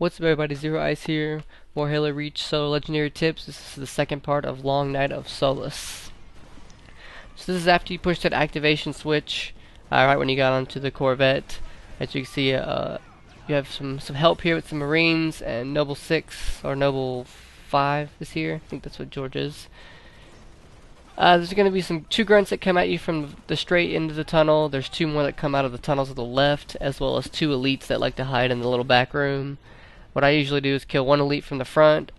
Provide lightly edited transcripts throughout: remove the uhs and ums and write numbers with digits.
What's up everybody, Zero Ice here, more Halo Reach solo legendary tips. This is the second part of Long Night of Solace. So this is after you push that activation switch, right when you got onto the Corvette. As you can see, you have some help here with some Marines, and Noble 6, or Noble 5 is here. I think that's what George is. There's going to be two grunts that come at you from the straight end of the tunnel. There's two more that come out of the tunnels to the left, as well as two elites that like to hide in the little back room. What I usually do is kill one elite from the front.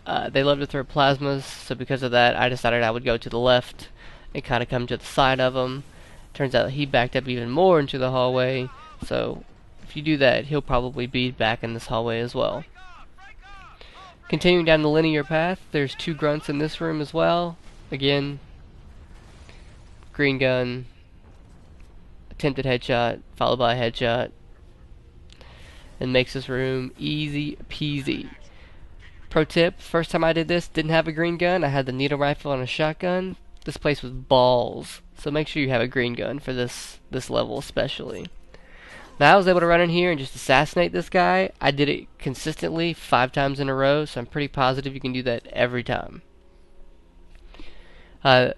They love to throw plasmas, so because of that I decided I would go to the left and kind of come to the side of him. Turns out he backed up even more into the hallway, so if you do that he'll probably be back in this hallway as well. Continuing down the linear path, there's two grunts in this room as well. Again, green gun, attempted headshot, followed by a headshot, and makes this room easy peasy. Pro tip, first time I did this, didn't have a green gun, I had the needle rifle and a shotgun. This place was balls, so make sure you have a green gun for this level especially. Now I was able to run in here and just assassinate this guy. I did it consistently 5 times in a row, so I'm pretty positive you can do that every time. The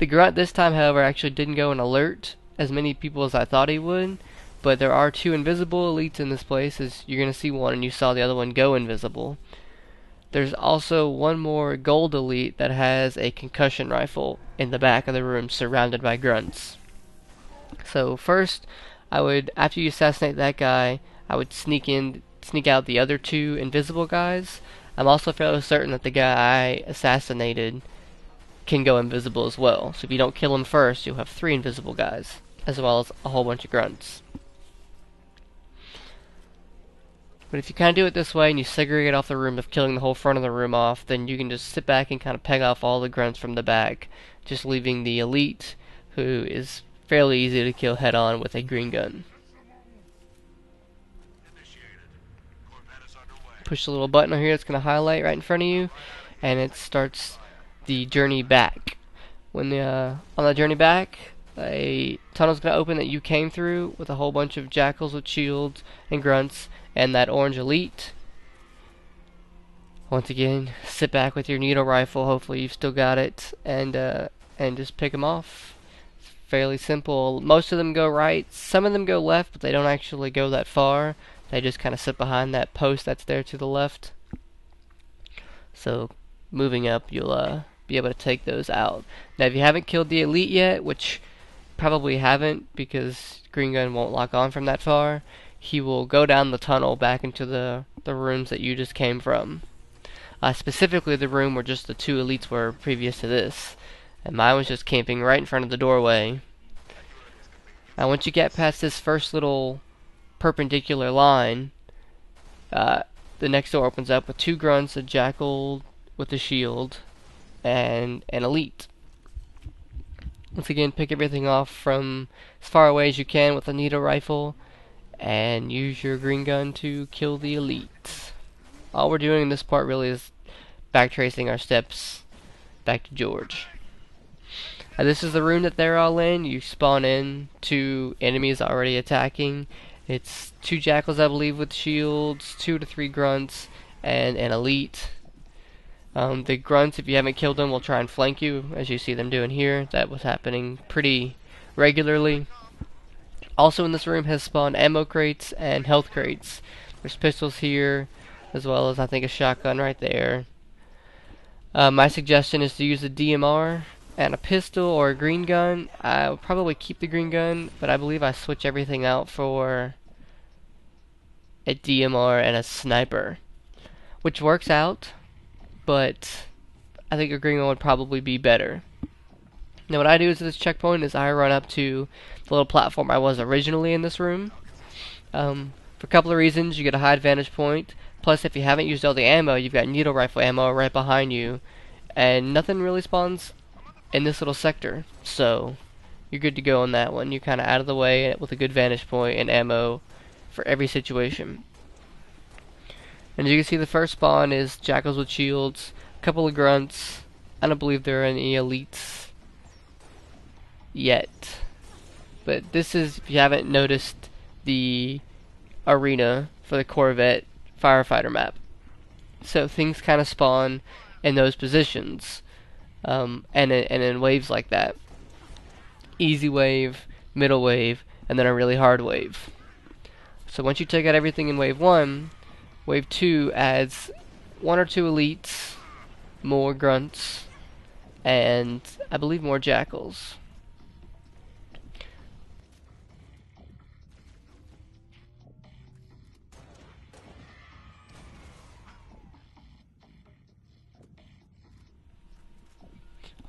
grunt this time, however, actually didn't go and alert as many people as I thought he would, but there are two invisible elites in this place, as you're going to see one and you saw the other one go invisible. There's also one more gold elite that has a concussion rifle in the back of the room surrounded by grunts. So first, after you assassinate that guy, I would sneak out the other two invisible guys. I'm also fairly certain that the guy I assassinated can go invisible as well. So if you don't kill him first, you'll have 3 invisible guys, as well as a whole bunch of grunts. But if you kind of do it this way and you segregate off the room of killing the whole front of the room off, then you can just sit back and kind of peg off all the grunts from the back, just leaving the elite, who is fairly easy to kill head on with a green gun. Push the little button over here that's going to highlight right in front of you, and it starts the journey back. On the journey back, a tunnel's going to open that you came through with a whole bunch of jackals with shields and grunts and that orange elite. Once again, sit back with your needle rifle, hopefully you've still got it, and just pick them off. It's fairly simple. Most of them go right, some of them go left, but they don't actually go that far. They just kind of sit behind that post that's there to the left. So moving up, you'll be able to take those out. Now if you haven't killed the elite yet, which probably haven't because green gun won't lock on from that far, he will go down the tunnel back into the rooms that you just came from. Specifically the room where just the 2 elites were previous to this, and mine was just camping right in front of the doorway. Now once you get past this first little perpendicular line, the next door opens up with 2 grunts, a jackal with a shield, and an elite. Once again, pick everything off from as far away as you can with a needle rifle, and use your green gun to kill the elite. All we're doing in this part really is backtracing our steps back to George. This is the room that they're all in. You spawn in, 2 enemies already attacking. It's 2 jackals, I believe, with shields, 2 to 3 grunts, and an elite. The grunts, if you haven't killed them, will try and flank you, as you see them doing here. That was happening pretty regularly. Also in this room has spawned ammo crates and health crates. There's pistols here, as well as I think a shotgun right there. My suggestion is to use a DMR and a pistol or a green gun. I would probably keep the green gun, but I believe I switch everything out for a DMR and a sniper, which works out, but I think a green one would probably be better. Now what I do is this checkpoint is I run up to the little platform I was originally in this room. For a couple of reasons. You get a high vantage point, plus if you haven't used all the ammo, you've got needle rifle ammo right behind you, and nothing really spawns in this little sector, so you're good to go on that one. You're kind of out of the way with a good vantage point and ammo for every situation. And as you can see, the first spawn is jackals with shields, a couple of grunts. I don't believe there are any elites yet, but this is, if you haven't noticed, the arena for the Corvette firefighter map. So things kind of spawn in those positions, and in waves like that. Easy wave, middle wave, and then a really hard wave. So once you take out everything in wave 1, wave 2 adds 1 or 2 elites, more grunts, and I believe more jackals.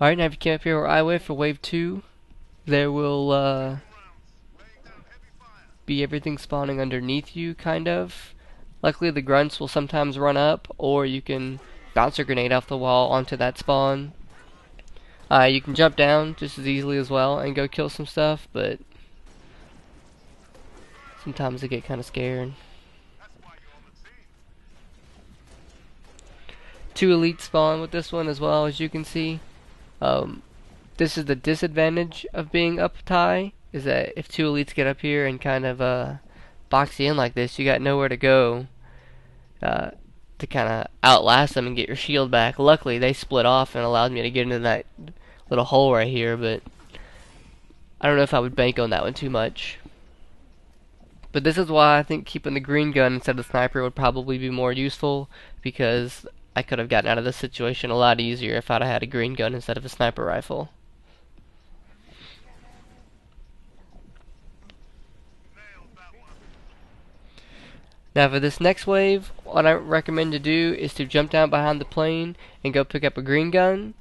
Alright, now if you came up here where I went for wave 2, there will be everything spawning underneath you, kind of. Luckily the grunts will sometimes run up, or you can bounce a grenade off the wall onto that spawn. You can jump down just as easily as well and go kill some stuff, but sometimes I get kind of scared. 2 elites spawn with this one as well, as you can see. This is the disadvantage of being up high, is that if 2 elites get up here and kind of box you in like this, you got nowhere to go to kind of outlast them and get your shield back. Luckily, they split off and allowed me to get into that little hole right here, but I don't know if I would bank on that one too much. But this is why I think keeping the green gun instead of the sniper would probably be more useful, because I could have gotten out of this situation a lot easier if I'd had a green gun instead of a sniper rifle. Now for this next wave, what I recommend to do is to jump down behind the plane and go pick up a green gun.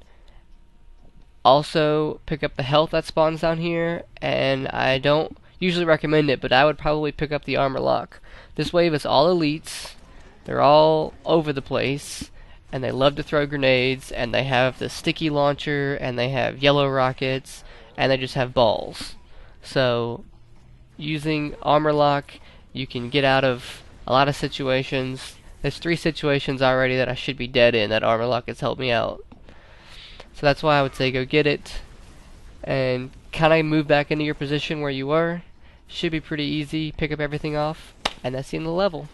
Also pick up the health that spawns down here, and I don't usually recommend it, but I would probably pick up the armor lock. This wave is all elites. They're all over the place, and they love to throw grenades, and they have the sticky launcher, and they have yellow rockets, and they just have balls. So using armor lock, you can get out of a lot of situations. There's 3 situations already that I should be dead in that armor lock has helped me out. So that's why I would say go get it and kind of move back into your position where you were. Should be pretty easy. Pick up everything off, and that's the end of the level.